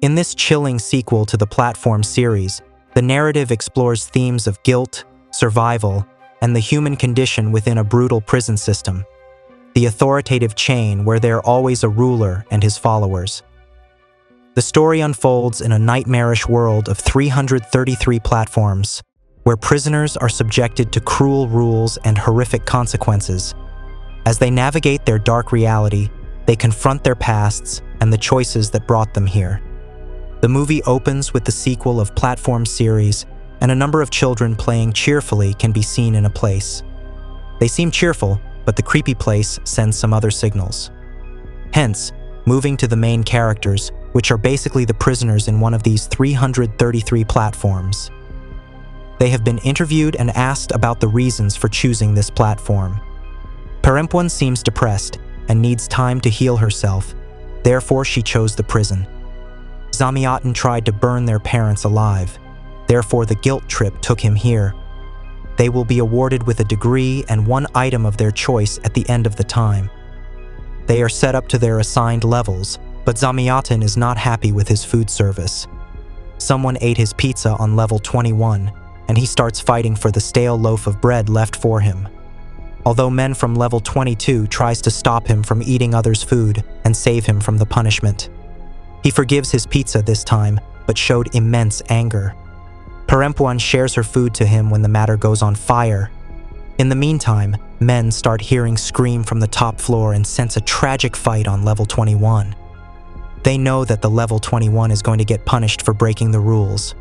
In this chilling sequel to the Platform series, the narrative explores themes of guilt, survival, and the human condition within a brutal prison system. The authoritative chain where there always a ruler and his followers. The story unfolds in a nightmarish world of 333 platforms, where prisoners are subjected to cruel rules and horrific consequences. As they navigate their dark reality, they confront their pasts and the choices that brought them here. The movie opens with the sequel of Platform series, and a number of children playing cheerfully can be seen in a place. They seem cheerful, but the creepy place sends some other signals. Hence, moving to the main characters, which are basically the prisoners in one of these 333 platforms. They have been interviewed and asked about the reasons for choosing this platform. Perempuan seems depressed and needs time to heal herself, therefore she chose the prison. Zamyatin tried to burn their parents alive, therefore the guilt trip took him here. They will be awarded with a degree and one item of their choice at the end of the time. They are set up to their assigned levels, but Zamyatin is not happy with his food service. Someone ate his pizza on level 21, and he starts fighting for the stale loaf of bread left for him. Although men from level 22 tries to stop him from eating others' food and save him from the punishment. He forgives his pizza this time, but showed immense anger. Perempuan shares her food to him when the matter goes on fire. In the meantime, men start hearing scream from the top floor and sense a tragic fight on level 21. They know that the level 21 is going to get punished for breaking the rules.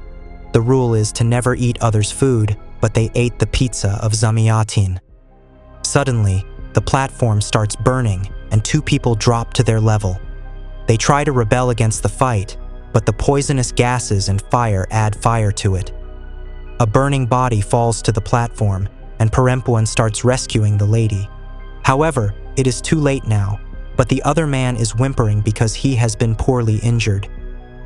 The rule is to never eat others' food, but they ate the pizza of Zamyatin. Suddenly, the platform starts burning and two people drop to their level. They try to rebel against the fight, but the poisonous gases and fire add fire to it. A burning body falls to the platform, and Perempuan starts rescuing the lady. However, it is too late now, but the other man is whimpering because he has been poorly injured.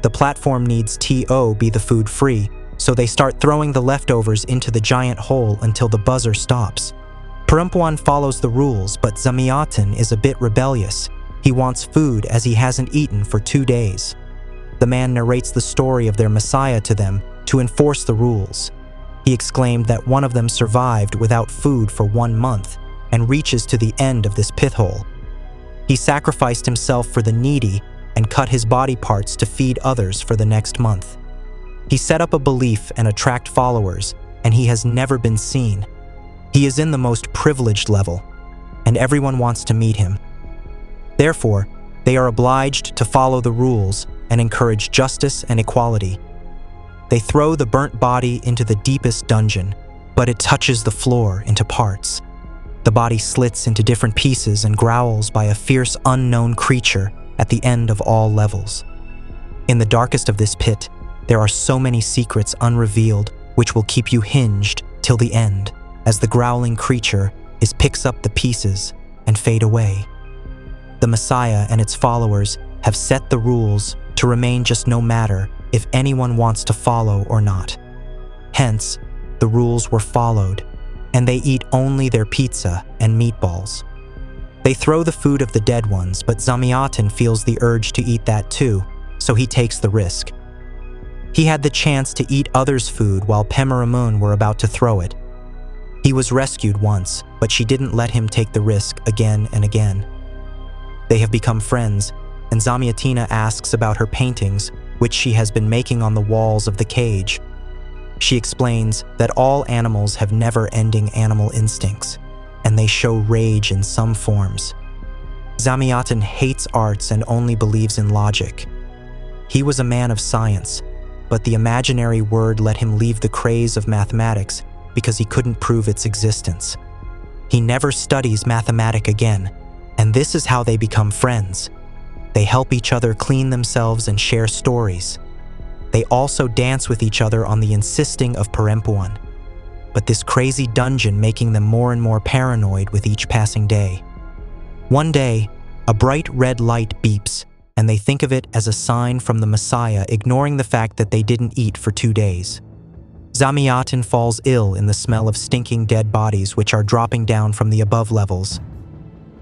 The platform needs to be the food free, so they start throwing the leftovers into the giant hole until the buzzer stops. Perempuan follows the rules, but Zamyatin is a bit rebellious. He wants food as he hasn't eaten for 2 days. The man narrates the story of their messiah to them to enforce the rules. He exclaimed that one of them survived without food for 1 month and reaches to the end of this pit hole. He sacrificed himself for the needy and cut his body parts to feed others for the next month. He set up a belief and attract followers, and he has never been seen. He is in the most privileged level, and everyone wants to meet him. Therefore, they are obliged to follow the rules and encourage justice and equality. They throw the burnt body into the deepest dungeon, but it touches the floor into parts. The body slits into different pieces and growls by a fierce unknown creature at the end of all levels. In the darkest of this pit, there are so many secrets unrevealed which will keep you hinged till the end, as the growling creature picks up the pieces and fade away. The Messiah and its followers have set the rules to remain just no matter if anyone wants to follow or not. Hence, the rules were followed, and they eat only their pizza and meatballs. They throw the food of the dead ones, but Zamyatin feels the urge to eat that too, so he takes the risk. He had the chance to eat others' food while Pemaramun were about to throw it. He was rescued once, but she didn't let him take the risk again and again. They have become friends, and Zamyatina asks about her paintings, which she has been making on the walls of the cage. She explains that all animals have never-ending animal instincts, and they show rage in some forms. Zamyatin hates arts and only believes in logic. He was a man of science, but the imaginary word let him leave the craze of mathematics because he couldn't prove its existence. He never studies mathematics again, and this is how they become friends. They help each other clean themselves and share stories. They also dance with each other on the insisting of Perempuan, but this crazy dungeon making them more and more paranoid with each passing day. One day, a bright red light beeps, and they think of it as a sign from the Messiah, ignoring the fact that they didn't eat for 2 days. Zamyatin falls ill in the smell of stinking dead bodies which are dropping down from the above levels.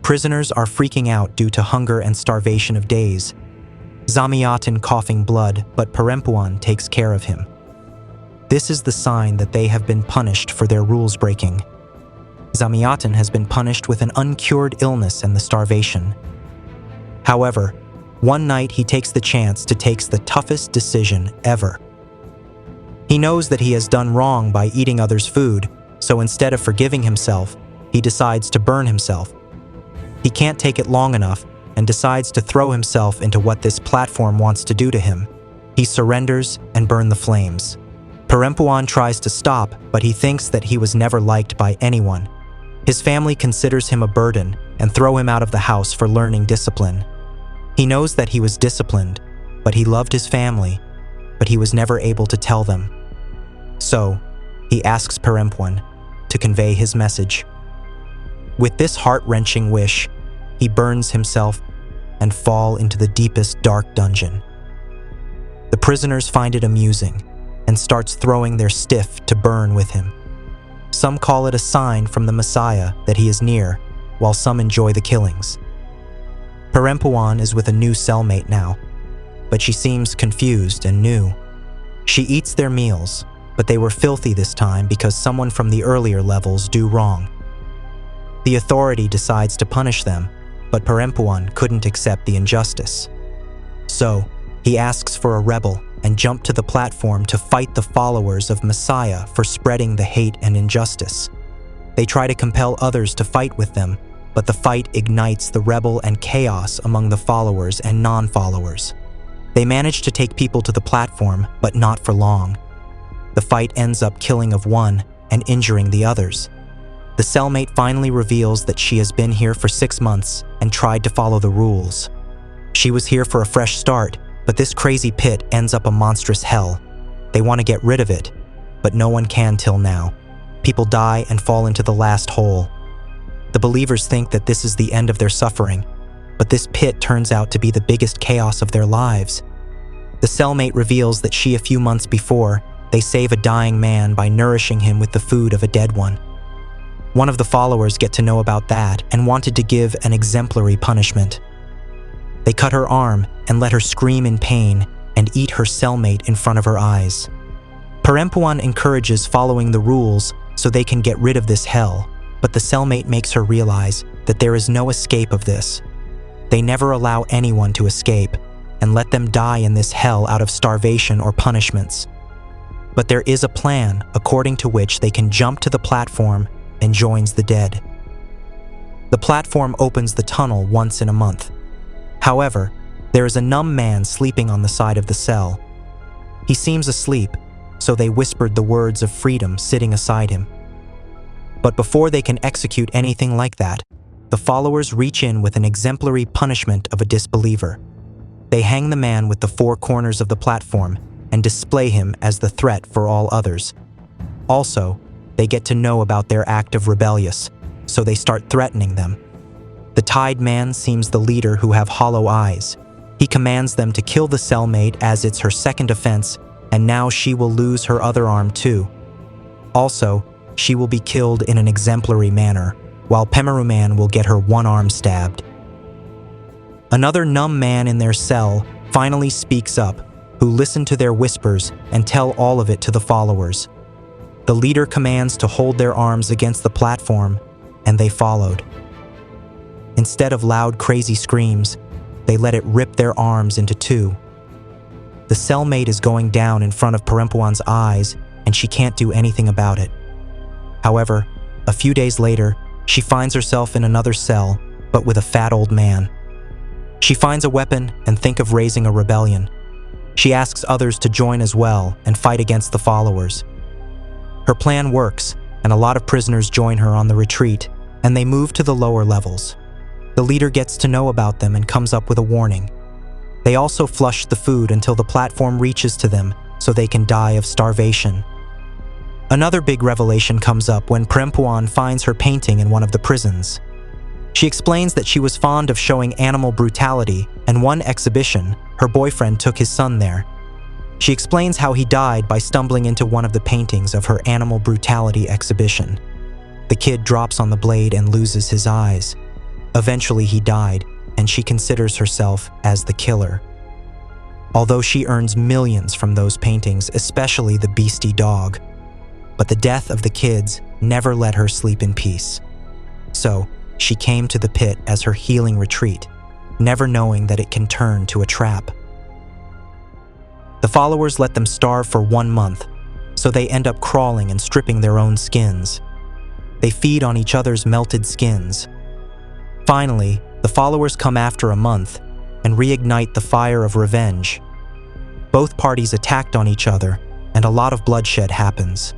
Prisoners are freaking out due to hunger and starvation of days. Zamyatin coughing blood, but Perempuan takes care of him. This is the sign that they have been punished for their rules breaking. Zamyatin has been punished with an uncured illness and the starvation. However, one night he takes the chance to take the toughest decision ever. He knows that he has done wrong by eating others' food, so instead of forgiving himself, he decides to burn himself. He can't take it long enough and decides to throw himself into what this platform wants to do to him. He surrenders and burns the flames. Perempuan tries to stop, but he thinks that he was never liked by anyone. His family considers him a burden and throw him out of the house for learning discipline. He knows that he was disciplined, but he loved his family, but he was never able to tell them. So, he asks Perempuan to convey his message. With this heart-wrenching wish, he burns himself and falls into the deepest dark dungeon. The prisoners find it amusing and starts throwing their stiff to burn with him. Some call it a sign from the Messiah that he is near, while some enjoy the killings. Perempuan is with a new cellmate now, but she seems confused and new. She eats their meals, but they were filthy this time because someone from the earlier levels do wrong. The authority decides to punish them, but Perempuan couldn't accept the injustice. So, he asks for a rebel and jump to the platform to fight the followers of Messiah for spreading the hate and injustice. They try to compel others to fight with them, but the fight ignites the rebel and chaos among the followers and non-followers. They manage to take people to the platform, but not for long. The fight ends up killing of one and injuring the others. The cellmate finally reveals that she has been here for 6 months and tried to follow the rules. She was here for a fresh start, but this crazy pit ends up a monstrous hell. They want to get rid of it, but no one can till now. People die and fall into the last hole. The believers think that this is the end of their suffering, but this pit turns out to be the biggest chaos of their lives. The cellmate reveals that a few months before, they save a dying man by nourishing him with the food of a dead one. One of the followers get to know about that and wanted to give an exemplary punishment. They cut her arm and let her scream in pain and eat her cellmate in front of her eyes. Perempuan encourages following the rules so they can get rid of this hell, but the cellmate makes her realize that there is no escape of this. They never allow anyone to escape and let them die in this hell out of starvation or punishments. But there is a plan according to which they can jump to the platform and joins the dead. The platform opens the tunnel once in a month. However, there is a numb man sleeping on the side of the cell. He seems asleep, so they whispered the words of freedom sitting aside him. But before they can execute anything like that, the followers reach in with an exemplary punishment of a disbeliever. They hang the man with the 4 corners of the platform and display him as the threat for all others. Also, they get to know about their act of rebellious, so they start threatening them. The tied man seems the leader who have hollow eyes. He commands them to kill the cellmate as it's her second offense, and now she will lose her other arm too. Also, she will be killed in an exemplary manner, while Pemeruman will get her one arm stabbed. Another numb man in their cell finally speaks up, who listen to their whispers and tell all of it to the followers. The leader commands to hold their arms against the platform, and they followed. Instead of loud, crazy screams, they let it rip their arms into 2. The cellmate is going down in front of Perempuan's eyes, and she can't do anything about it. However, a few days later, she finds herself in another cell, but with a fat old man. She finds a weapon and thinks of raising a rebellion. She asks others to join as well and fight against the followers. Her plan works, and a lot of prisoners join her on the retreat, and they move to the lower levels. The leader gets to know about them and comes up with a warning. They also flush the food until the platform reaches to them so they can die of starvation. Another big revelation comes up when Perempuan finds her painting in one of the prisons. She explains that she was fond of showing animal brutality, and one exhibition, her boyfriend took his son there. She explains how he died by stumbling into one of the paintings of her animal brutality exhibition. The kid drops on the blade and loses his eyes. Eventually he died, and she considers herself as the killer. although she earns millions from those paintings, especially the beastie dog. But the death of the kids never let her sleep in peace. So, she came to the pit as her healing retreat, never knowing that it can turn to a trap. The followers let them starve for 1 month, so they end up crawling and stripping their own skins. They feed on each other's melted skins. Finally, the followers come after a month and reignite the fire of revenge. Both parties attacked on each other, and a lot of bloodshed happens.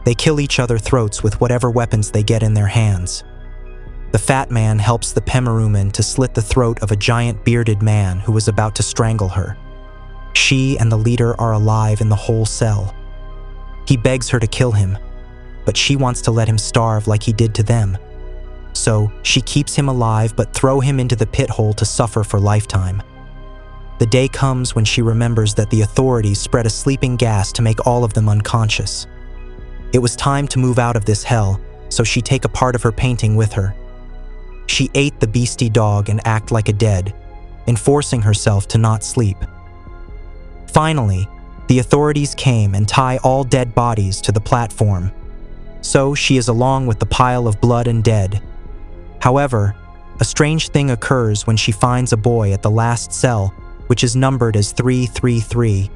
They kill each other's throats with whatever weapons they get in their hands. The fat man helps the Pemeruman to slit the throat of a giant bearded man who was about to strangle her. She and the leader are alive in the whole cell. He begs her to kill him, but she wants to let him starve like he did to them. So she keeps him alive but throws him into the pit hole to suffer for lifetime. The day comes when she remembers that the authorities spread a sleeping gas to make all of them unconscious. It was time to move out of this hell, so she take a part of her painting with her. She ate the beastie dog and act like a dead, enforcing herself to not sleep. Finally, the authorities came and tie all dead bodies to the platform. So she is along with the pile of blood and dead. However, a strange thing occurs when she finds a boy at the last cell, which is numbered as 333.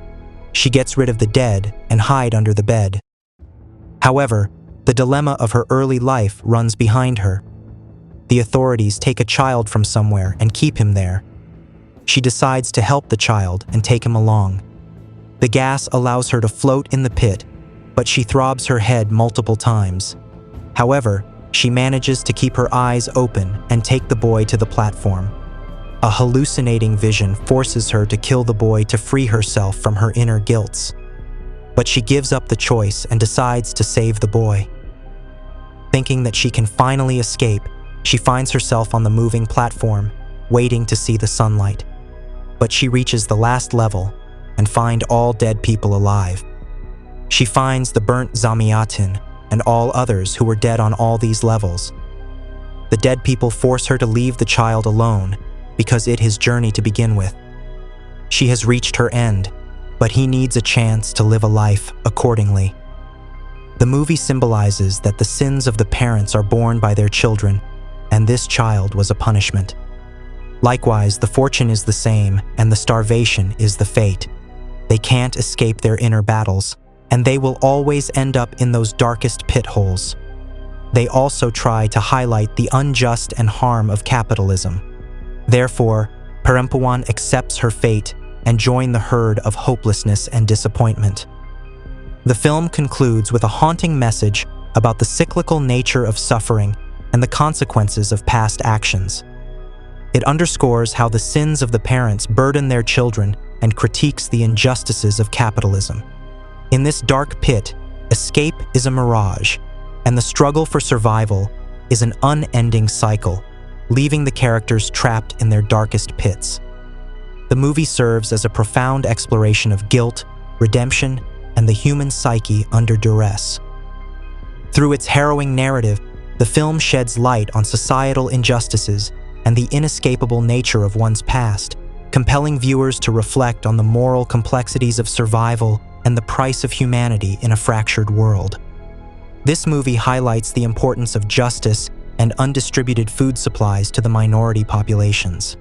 She gets rid of the dead and hide under the bed. However, the dilemma of her early life runs behind her. The authorities take a child from somewhere and keep him there. She decides to help the child and take him along. The gas allows her to float in the pit, but she throbs her head multiple times. However, she manages to keep her eyes open and take the boy to the platform. A hallucinating vision forces her to kill the boy to free herself from her inner guilts. But she gives up the choice and decides to save the boy. Thinking that she can finally escape, she finds herself on the moving platform, waiting to see the sunlight. But she reaches the last level and finds all dead people alive. She finds the burnt Zamiatin and all others who were dead on all these levels. The dead people force her to leave the child alone because it is his journey to begin with. She has reached her end, but he needs a chance to live a life accordingly. The movie symbolizes that the sins of the parents are borne by their children, and this child was a punishment. Likewise, the fortune is the same, and the starvation is the fate. They can't escape their inner battles, and they will always end up in those darkest pit holes. They also try to highlight the unjust and harm of capitalism. Therefore, Perempuan accepts her fate and joins the herd of hopelessness and disappointment. The film concludes with a haunting message about the cyclical nature of suffering and the consequences of past actions. It underscores how the sins of the parents burden their children and critiques the injustices of capitalism. In this dark pit, escape is a mirage, and the struggle for survival is an unending cycle, leaving the characters trapped in their darkest pits. The movie serves as a profound exploration of guilt, redemption, and the human psyche under duress. Through its harrowing narrative, the film sheds light on societal injustices and the inescapable nature of one's past, compelling viewers to reflect on the moral complexities of survival and the price of humanity in a fractured world. This movie highlights the importance of justice and undistributed food supplies to the minority populations.